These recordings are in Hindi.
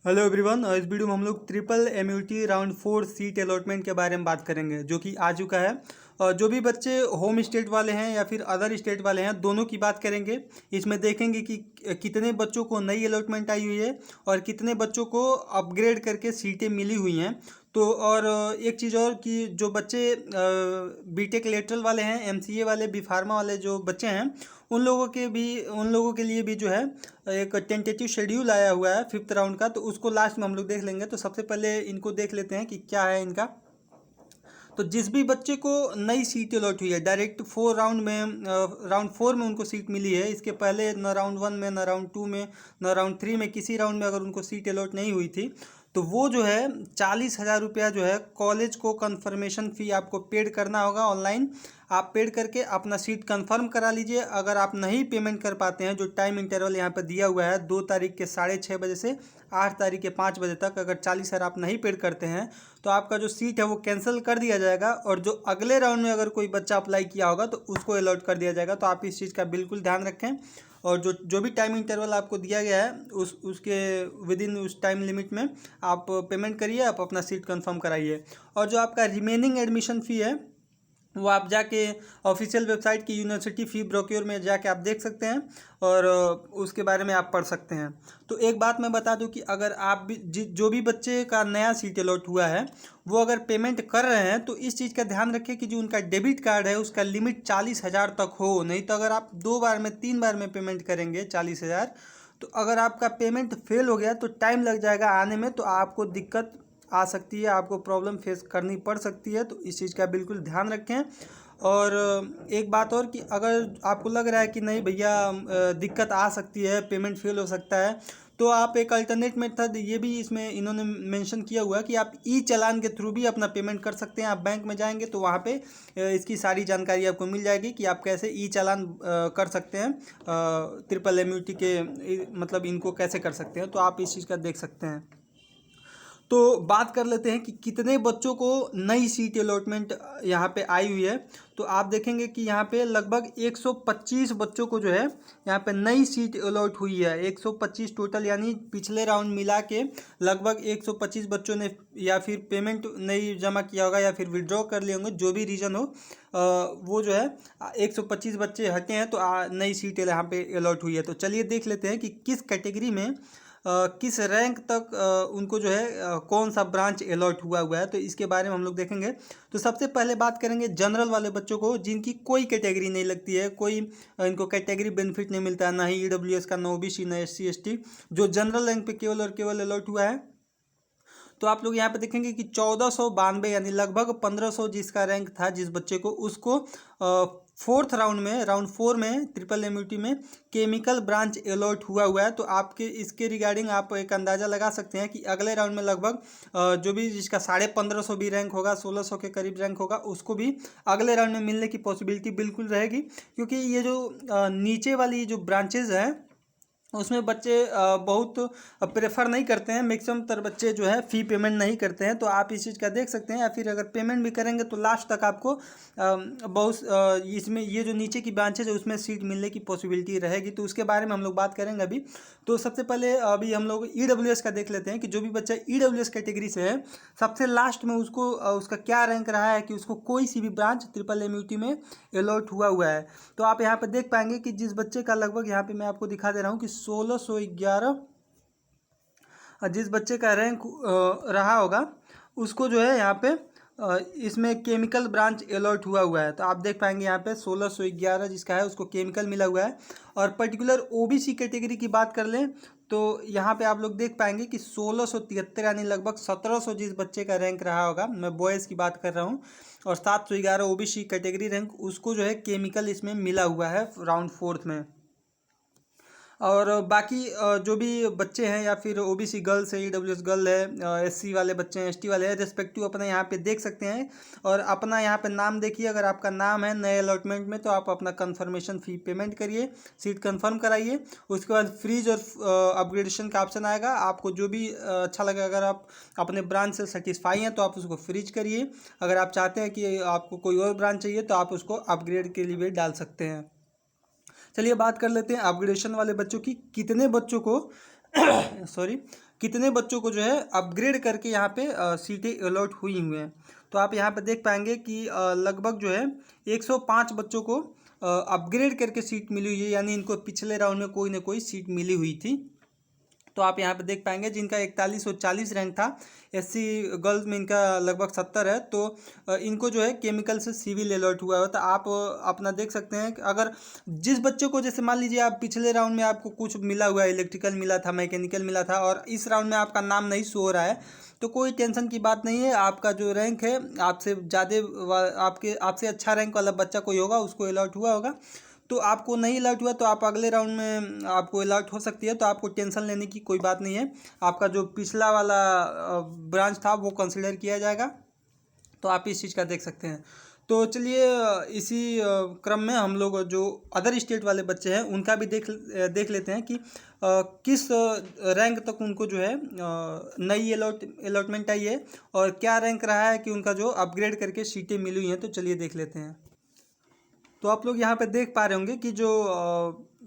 हेलो एवरीवन, इस वीडियो में हम लोग ट्रिपल एमयूटी राउंड 4 सीट अलॉटमेंट के बारे में बात करेंगे जो कि आ चुका है। और जो भी बच्चे होम स्टेट वाले हैं या फिर अदर स्टेट वाले हैं, दोनों की बात करेंगे। इसमें देखेंगे कि कितने बच्चों को नई अलॉटमेंट आई हुई है और कितने बच्चों को अपग्रेड करके सीटें मिली हुई हैं। तो और एक चीज़ और कि जो बच्चे बीटेक लेटरल वाले हैं, एमसीए वाले, बी फार्मा वाले जो बच्चे हैं, उन लोगों के लिए भी जो है एक टेंटेटिव शेड्यूल आया हुआ है 5th राउंड का। तो उसको लास्ट में हम लोग देख लेंगे। तो सबसे पहले इनको देख लेते हैं कि क्या है इनका। तो जिस भी बच्चे को नई सीट अलॉट हुई है डायरेक्ट 4 राउंड में, राउंड 4 में उनको सीट मिली है, इसके पहले न राउंड 1 में, न राउंड 2 में, न राउंड 3 में, किसी राउंड में अगर उनको सीट अलॉट नहीं हुई थी, तो वो जो है 40,000 रुपया जो है कॉलेज को कंफर्मेशन फ़ी आपको पेड करना होगा ऑनलाइन। आप पेड करके अपना सीट कंफर्म करा लीजिए। अगर आप नहीं पेमेंट कर पाते हैं, जो टाइम इंटरवल यहाँ पर दिया हुआ है 2 तारीख के 6:30 बजे से 8 तारीख के 5 बजे तक, अगर 40,000 आप नहीं पेड करते हैं तो आपका जो सीट है वो कैंसिल कर दिया जाएगा। और जो अगले राउंड में अगर कोई बच्चा अप्लाई किया होगा तो उसको अलॉट कर दिया जाएगा। तो आप इस चीज़ का बिल्कुल ध्यान रखें। और जो भी टाइम इंटरवल आपको दिया गया है उसके विद इन उस टाइम लिमिट में आप पेमेंट करिए, आप अपना सीट कंफर्म कराइए। और जो आपका रिमेनिंग एडमिशन फ़ी है वो आप जाके ऑफिशियल वेबसाइट की यूनिवर्सिटी फ़ी ब्रोक्योर में जाके आप देख सकते हैं और उसके बारे में आप पढ़ सकते हैं। तो एक बात मैं बता दूं कि अगर आप भी जो भी बच्चे का नया सीट अलॉट हुआ है वो अगर पेमेंट कर रहे हैं तो इस चीज़ का ध्यान रखें कि जो उनका डेबिट कार्ड है उसका लिमिट 40,000 तक हो। नहीं तो अगर आप 2 बार में 3 बार में पेमेंट करेंगे 40,000, तो अगर आपका पेमेंट फेल हो गया तो टाइम लग जाएगा आने में, तो आपको दिक्कत आ सकती है, आपको प्रॉब्लम फेस करनी पड़ सकती है। तो इस चीज़ का बिल्कुल ध्यान रखें। और एक बात और कि अगर आपको लग रहा है कि नहीं भैया दिक्कत आ सकती है, पेमेंट फेल हो सकता है, तो आप एक अल्टरनेट मेथड ये भी इसमें इन्होंने मेंशन किया हुआ है कि आप ई चालान के थ्रू भी अपना पेमेंट कर सकते हैं। आप बैंक में जाएंगे तो वहाँ पे इसकी सारी जानकारी आपको मिल जाएगी कि आप कैसे ई चालान कर सकते हैं, ट्रिपल एमयूटी के मतलब इनको कैसे कर सकते हैं। तो आप इस चीज़ का देख सकते हैं। तो बात कर लेते हैं कि कितने बच्चों को नई सीट अलॉटमेंट यहाँ पे आई हुई है। तो आप देखेंगे कि यहाँ पे लगभग 125 बच्चों को जो है यहाँ पे नई सीट अलॉट हुई है। 125 टोटल, यानी पिछले राउंड मिला के लगभग 125 बच्चों ने या फिर पेमेंट नहीं जमा किया होगा या फिर विड्रॉ कर लिए होंगे, जो भी रीज़न हो, वो जो है 125 बच्चे हटे हैं तो नई सीट यहाँ पे अलॉट हुई है। तो चलिए देख लेते हैं कि किस कैटेगरी में किस रैंक तक उनको जो है कौन सा ब्रांच अलॉट हुआ है। तो इसके बारे में हम लोग देखेंगे। तो सबसे पहले बात करेंगे जनरल वाले बच्चों को, जिनकी कोई कैटेगरी नहीं लगती है, कोई इनको कैटेगरी बेनिफिट नहीं मिलता है, ना ही ईडब्ल्यूएस का, ना ओबीसी, ना एससी एसटी, जो जनरल रैंक पे केवल और केवल अलॉट हुआ है। तो आप लोग यहाँ पे देखेंगे कि 1492 यानी लगभग 1500 जिसका रैंक था, जिस बच्चे को, उसको 4th राउंड में, राउंड 4 में ट्रिपल एमयूटी में केमिकल ब्रांच अलॉट हुआ है। तो आपके इसके रिगार्डिंग आप एक अंदाज़ा लगा सकते हैं कि अगले राउंड में लगभग जो भी जिसका 1550 भी रैंक होगा, 1600 के करीब रैंक होगा, उसको भी अगले राउंड में मिलने की पॉसिबिलिटी बिल्कुल रहेगी। क्योंकि ये जो नीचे वाली जो ब्रांचेज हैं उसमें बच्चे बहुत प्रेफर नहीं करते हैं। मैक्सिमम तर बच्चे जो है फ़ी पेमेंट नहीं करते हैं। तो आप इस चीज़ का देख सकते हैं। या फिर अगर पेमेंट भी करेंगे तो लास्ट तक आपको बहुत इसमें ये जो नीचे की ब्रांचेज है उसमें सीट मिलने की पॉसिबिलिटी रहेगी। तो उसके बारे में हम लोग बात करेंगे अभी। तो सबसे पहले अभी हम लोग ईडब्ल्यूएस का देख लेते हैं कि जो भी बच्चा ईडब्ल्यूएस कैटेगरी से है, सबसे लास्ट में उसको उसका क्या रैंक रहा है कि उसको कोई सी भी ब्रांच ट्रिपल एमयूटी में अलॉट हुआ है। तो आप यहाँ पर देख पाएंगे कि जिस बच्चे का लगभग यहाँ पे मैं आपको दिखा दे रहा हूँ कि 1611 जिस बच्चे का रैंक रहा होगा उसको जो है यहाँ पे इसमें केमिकल ब्रांच अलॉट हुआ है। तो आप देख पाएंगे यहाँ पे 1611 जिसका है उसको केमिकल मिला हुआ है। और पर्टिकुलर ओबीसी कैटेगरी की बात कर लें तो यहाँ पे आप लोग देख पाएंगे कि 1673 यानी लगभग 1700 जिस बच्चे का रैंक रहा होगा, मैं बॉयज़ की बात कर रहा हूँ, और 711 ओबीसी कैटेगरी रैंक, उसको जो है केमिकल इसमें मिला हुआ है राउंड 4th में। और बाकी जो भी बच्चे हैं या फिर ओबीसी गर्ल्स है, ईडब्ल्यूएस गर्ल है, एससी वाले बच्चे हैं, एसटी वाले हैं, रिस्पेक्टिव अपना यहाँ पे देख सकते हैं। और अपना यहाँ पे नाम देखिए, अगर आपका नाम है नए अलॉटमेंट में तो आप अपना कंफर्मेशन फ़ी पेमेंट करिए, सीट कंफर्म कराइए। उसके बाद फ्रीज और अपग्रेडेशन का ऑप्शन आएगा। आपको जो भी अच्छा लगे, अगर आप अपने ब्रांच से सेटिस्फाई हैं तो आप उसको फ्रीज करिए। अगर आप चाहते हैं कि आपको कोई और ब्रांच चाहिए तो आप उसको अपग्रेड के लिए भी डाल सकते हैं। चलिए बात कर लेते हैं अपग्रेडेशन वाले बच्चों की। कितने बच्चों को सॉरी, कितने बच्चों को जो है अपग्रेड करके यहाँ पे सीटें अलॉट हुई हुई हैं। तो आप यहाँ पे देख पाएंगे कि लगभग जो है 105 बच्चों को अपग्रेड करके सीट मिली हुई है, यानी इनको पिछले राउंड में कोई ना कोई सीट मिली हुई थी। तो आप यहाँ पे देख पाएंगे जिनका 4140 रैंक था, एससी गर्ल्स में इनका लगभग 70 है। तो इनको जो है केमिकल से सिविल अलॉट हुआ है। तो आप अपना देख सकते हैं कि अगर जिस बच्चे को, जैसे मान लीजिए आप पिछले राउंड में आपको कुछ मिला हुआ है, इलेक्ट्रिकल मिला था, मैकेनिकल मिला था, और इस राउंड में आपका नाम नहीं शो हो रहा है, तो कोई टेंशन की बात नहीं है। आपका जो रैंक है, आपसे ज़्यादा आपसे अच्छा रैंक वाला बच्चा कोई होगा, उसको अलॉट हुआ होगा। तो आपको नहीं अलर्ट हुआ तो आप अगले राउंड में आपको अलर्ट हो सकती है। तो आपको टेंशन लेने की कोई बात नहीं है। आपका जो पिछला वाला ब्रांच था वो कंसिडर किया जाएगा। तो आप इस चीज़ का देख सकते हैं। तो चलिए इसी क्रम में हम लोग जो अदर स्टेट वाले बच्चे हैं उनका भी देख लेते हैं कि किस रैंक तक उनको जो है नई अलॉटमेंट आई है, और क्या रैंक रहा है कि उनका जो अपग्रेड करके सीटें मिली हुई हैं। तो चलिए देख लेते हैं। तो आप लोग यहाँ पे देख पा रहे होंगे कि जो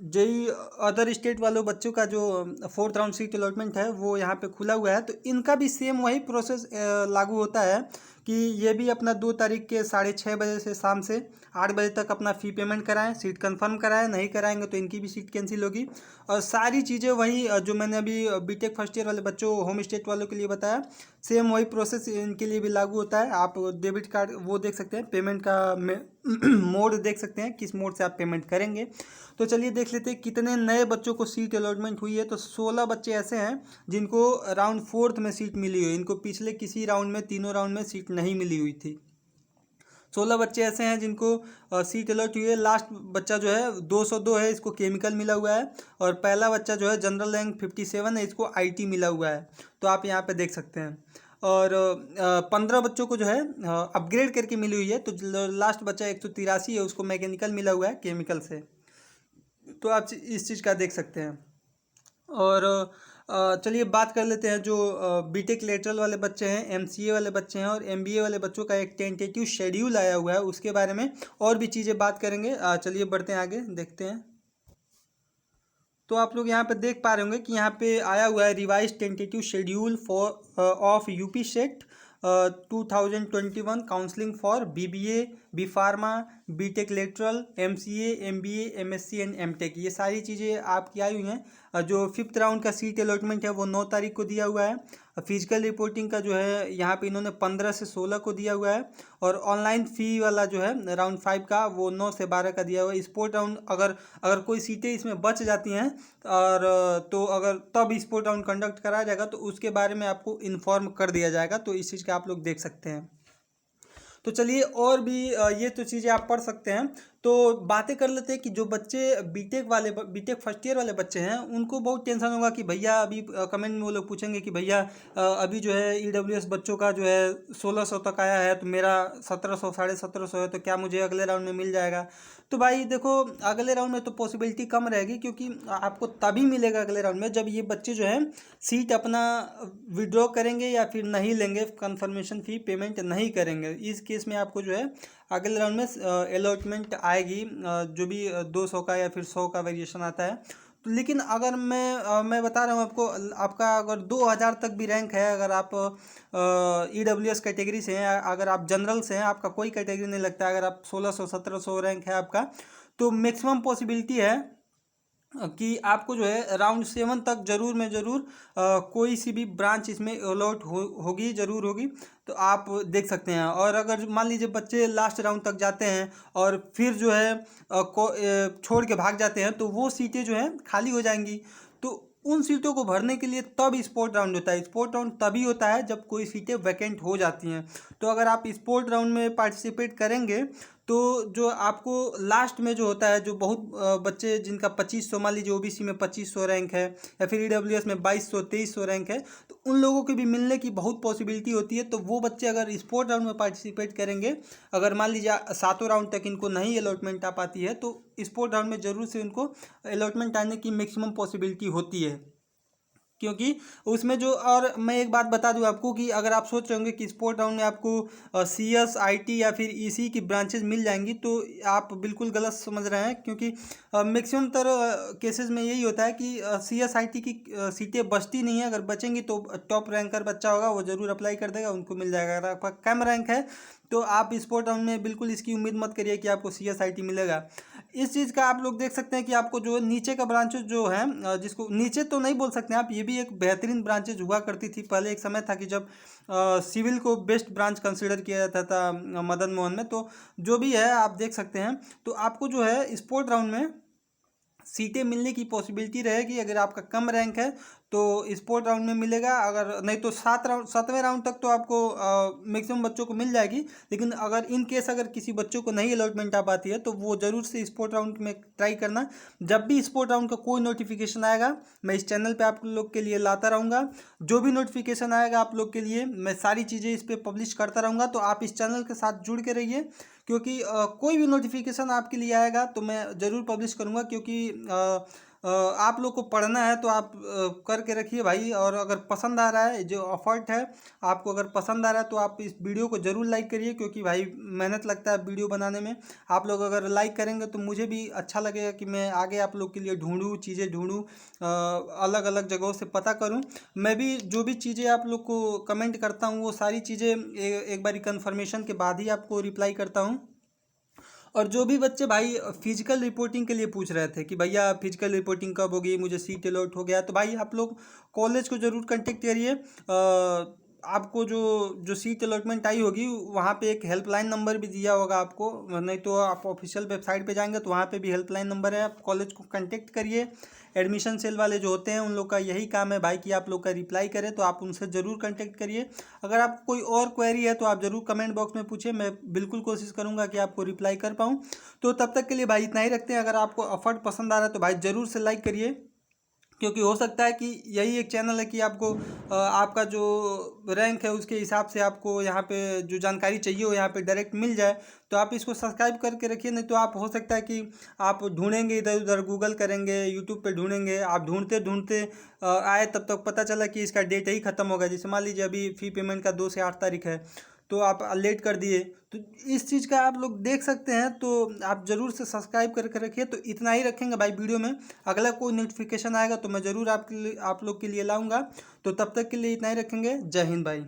जेई अदर स्टेट वालों बच्चों का जो 4th राउंड सीट अलॉटमेंट है वो यहाँ पे खुला हुआ है। तो इनका भी सेम वही प्रोसेस लागू होता है कि ये भी अपना 2 तारीख के 6:30 बजे से शाम से 8 बजे तक अपना फ़ी पेमेंट कराएं, सीट कंफर्म कराएं। नहीं कराएंगे तो इनकी भी सीट कैंसिल होगी। और सारी चीज़ें वही जो मैंने अभी बीटेक फर्स्ट ईयर वाले बच्चों, होम स्टेट वालों के लिए बताया, सेम वही प्रोसेस इनके लिए भी लागू होता है। आप डेबिट कार्ड वो देख सकते हैं, पेमेंट का मोड देख सकते हैं, किस मोड से आप पेमेंट करेंगे। तो चलिए देख लेते हैं कितने नए बच्चों को सीट अलॉटमेंट हुई है। तो 16 बच्चे ऐसे हैं जिनको राउंड 4th में सीट मिली हुई है। इनको पिछले किसी राउंड में, तीनों राउंड में सीट नहीं मिली हुई थी। 16 बच्चे ऐसे हैं जिनको सीट अलॉट हुई है। लास्ट बच्चा जो है 202 है, इसको केमिकल मिला हुआ है। और पहला बच्चा जो है जनरल रैंक 57 है, इसको आईटी मिला हुआ है। तो आप यहाँ पे देख सकते हैं। और 15 बच्चों को जो है अपग्रेड करके मिली हुई है। तो लास्ट बच्चा 183 है, उसको मैकेनिकल मिला हुआ है केमिकल से। तो आप इस चीज़ का देख सकते हैं। और चलिए बात कर लेते हैं जो बीटेक लेटरल वाले बच्चे हैं, एमसीए वाले बच्चे हैं और एमबीए वाले बच्चों का एक टेंटेटिव शेड्यूल आया हुआ है, उसके बारे में और भी चीज़ें बात करेंगे। चलिए बढ़ते हैं आगे, देखते हैं। तो आप लोग यहाँ पे देख पा रहे होंगे कि यहाँ पे आया हुआ है revise tentative schedule for of UP SET 2021 counselling for BBA, B pharma, BTech lateral, MCA, MBA, MSc and MTech. ये सारी चीज़ें आपकी आई हुई हैं। जो 5th राउंड का सीट अलॉटमेंट है वो 9 तारीख को दिया हुआ है। फिजिकल रिपोर्टिंग का जो है यहाँ पे इन्होंने 15 से 16 को दिया हुआ है। और ऑनलाइन फ़ी वाला जो है राउंड 5 का वो 9 से 12 का दिया हुआ है। स्पोर्ट राउंड अगर कोई सीटें इसमें बच जाती हैं और तो अगर तब स्पोर्ट राउंड कंडक्ट कराया जाएगा तो उसके बारे में आपको इन्फॉर्म कर दिया जाएगा। तो इस चीज़ का आप लोग देख सकते हैं। तो चलिए और भी ये तो चीज़ें आप पढ़ सकते हैं। तो बातें कर लेते हैं कि जो बच्चे बीटेक फर्स्ट ईयर वाले बच्चे हैं उनको बहुत टेंशन होगा कि भैया अभी कमेंट में वो लोग पूछेंगे कि भैया अभी जो है ईडब्ल्यूएस बच्चों का जो है 1600 तक आया है, तो मेरा 1700 1750 है, तो क्या मुझे अगले राउंड में मिल जाएगा? तो भाई देखो, अगले राउंड में तो पॉसिबिलिटी कम रहेगी, क्योंकि आपको तभी मिलेगा अगले राउंड में जब ये बच्चे जो है सीट अपना विड्रॉ करेंगे या फिर नहीं लेंगे, कंफर्मेशन फ़ी पेमेंट नहीं करेंगे। इस केस में आपको जो है अगले राउंड में अलॉटमेंट आएगी, जो भी 200 का या फिर 100 का वेरिएशन आता है। तो लेकिन अगर मैं बता रहा हूँ आपको, आपका अगर 2000 तक भी रैंक है, अगर आप ईडब्ल्यूएस कैटेगरी से हैं, अगर आप जनरल से हैं, आपका कोई कैटेगरी नहीं लगता, अगर आप 1600 1700 रैंक है आपका, तो मैक्सिमम पॉसिबिलिटी है कि आपको जो है राउंड 7 तक जरूर में जरूर कोई सी भी ब्रांच इसमें अलॉट होगी, जरूर होगी। तो आप देख सकते हैं। और अगर मान लीजिए बच्चे लास्ट राउंड तक जाते हैं और फिर जो है छोड़ के भाग जाते हैं, तो वो सीटें जो हैं खाली हो जाएंगी। तो उन सीटों को भरने के लिए तब स्पोर्ट राउंड होता है। स्पोर्ट राउंड तभी होता है जब कोई सीटें वैकेंट हो जाती हैं। तो अगर आप स्पोर्ट राउंड में पार्टिसिपेट करेंगे तो जो आपको लास्ट में जो होता है, जो बहुत बच्चे जिनका 2500, मान लीजिए ओबीसी में 2500 रैंक है या फिर ईडब्ल्यूएस में 2200 2300 रैंक है, तो उन लोगों के भी मिलने की बहुत पॉसिबिलिटी होती है। तो वो बच्चे अगर स्पोर्ट राउंड में पार्टिसिपेट करेंगे, अगर मान लीजिए 7 राउंड तक इनको नहीं अलॉटमेंट आ पाती है, तो स्पोर्ट राउंड में ज़रूर से उनको अलॉटमेंट आने की मैक्सिमम पॉसिबिलिटी होती है। क्योंकि उसमें जो, और मैं एक बात बता दूं आपको कि अगर आप सोच रहे होंगे कि स्पोर्ट राउंड में आपको CS IT या फिर EC की ब्रांचेज मिल जाएंगी, तो आप बिल्कुल गलत समझ रहे हैं। क्योंकि मैक्सिमम केसेस में यही होता है कि CS IT की सीटें बचती नहीं है। अगर बचेंगी तो टॉप रैंकर बच्चा होगा वो ज़रूर अप्लाई कर देगा, उनको मिल जाएगा। अगर आपका कम रैंक है तो आप स्पोर्ट राउंड में बिल्कुल इसकी उम्मीद मत करिए कि आपको CS IT मिलेगा। इस चीज़ का आप लोग देख सकते हैं कि आपको जो नीचे का ब्रांचेज जो है, जिसको नीचे तो नहीं बोल सकते आप, ये भी एक बेहतरीन ब्रांचेज हुआ करती थी। पहले एक समय था कि जब सिविल को बेस्ट ब्रांच कंसिडर किया जाता था मदन मोहन में। तो जो भी है आप देख सकते हैं। तो आपको जो है स्पोर्ट राउंड में सीटें मिलने की पॉसिबिलिटी रहेगी। अगर आपका कम रैंक है तो स्पोर्ट राउंड में मिलेगा, अगर नहीं तो 7वें राउंड तक तो आपको मैक्सिमम बच्चों को मिल जाएगी। लेकिन अगर इन केस अगर किसी बच्चों को नहीं अलॉटमेंट आ पाती है तो वो ज़रूर से स्पोर्ट राउंड में ट्राई करना। जब भी स्पोर्ट राउंड का कोई नोटिफिकेशन आएगा मैं इस चैनल पे आप लोग के लिए लाता रहूँगा। जो भी नोटिफिकेशन आएगा आप लोग के लिए मैं सारी चीज़ें इस पर पब्लिश करता रहूँगा। तो आप इस चैनल के साथ जुड़ के रहिए, क्योंकि कोई भी नोटिफिकेशन आपके लिए आएगा तो मैं ज़रूर पब्लिश करूँगा। क्योंकि आप लोग को पढ़ना है तो आप करके रखिए भाई। और अगर पसंद आ रहा है जो एफर्ट है, आपको अगर पसंद आ रहा है तो आप इस वीडियो को ज़रूर लाइक करिए, क्योंकि भाई मेहनत लगता है वीडियो बनाने में। आप लोग अगर लाइक करेंगे तो मुझे भी अच्छा लगेगा कि मैं आगे आप लोग के लिए ढूंढूं, चीज़ें ढूंढूं, अलग अलग जगहों से पता करूं। मैं भी जो भी चीज़ें आप लोग को कमेंट करता हूं वो सारी चीज़ें एक बारी कन्फर्मेशन के बाद ही आपको रिप्लाई करता हूं। और जो भी बच्चे भाई फिजिकल रिपोर्टिंग के लिए पूछ रहे थे कि भैया फिजिकल रिपोर्टिंग कब होगी, मुझे सीट अलॉट हो गया, तो भाई आप लोग कॉलेज को ज़रूर कांटेक्ट करिए। आपको जो जो सीट अलॉटमेंट आई होगी वहाँ पे एक हेल्पलाइन नंबर भी दिया होगा आपको, नहीं तो आप ऑफिशियल वेबसाइट पे जाएंगे तो वहाँ पे भी हेल्पलाइन नंबर है। आप कॉलेज को कांटेक्ट करिए। एडमिशन सेल वाले जो होते हैं उन लोग का यही काम है भाई कि आप लोग का रिप्लाई करें, तो आप उनसे ज़रूर कांटेक्ट करिए। अगर आपको कोई और क्वेरी है तो आप ज़रूर कमेंट बॉक्स में पूछिए, मैं बिल्कुल कोशिश करूँगा कि आपको रिप्लाई कर पाऊँ। तो तब तक के लिए भाई इतना ही रखते हैं। अगर आपको एफर्ट पसंद आ रहा है तो भाई ज़रूर से लाइक करिए, क्योंकि हो सकता है कि यही एक चैनल है कि आपको आपका जो रैंक है उसके हिसाब से आपको यहाँ पे जो जानकारी चाहिए वो यहाँ पे डायरेक्ट मिल जाए। तो आप इसको सब्सक्राइब करके रखिए, नहीं तो आप हो सकता है कि आप ढूंढेंगे इधर उधर, गूगल करेंगे, यूट्यूब पे ढूंढेंगे, आप ढूंढते ढूंढते आए तब तक पता चला कि इसका डेट ही ख़त्म हो गया। जैसे मान लीजिए अभी फ़ी पेमेंट का 2 से 8 तारीख है, तो आप लेट कर दिए। तो इस चीज़ का आप लोग देख सकते हैं। तो आप ज़रूर से सब्सक्राइब करके रखिए। तो इतना ही रखेंगे भाई वीडियो में। अगला कोई नोटिफिकेशन आएगा तो मैं ज़रूर आपके लिए आप लोग के लिए लाऊंगा। तो तब तक के लिए इतना ही रखेंगे। जय हिंद भाई।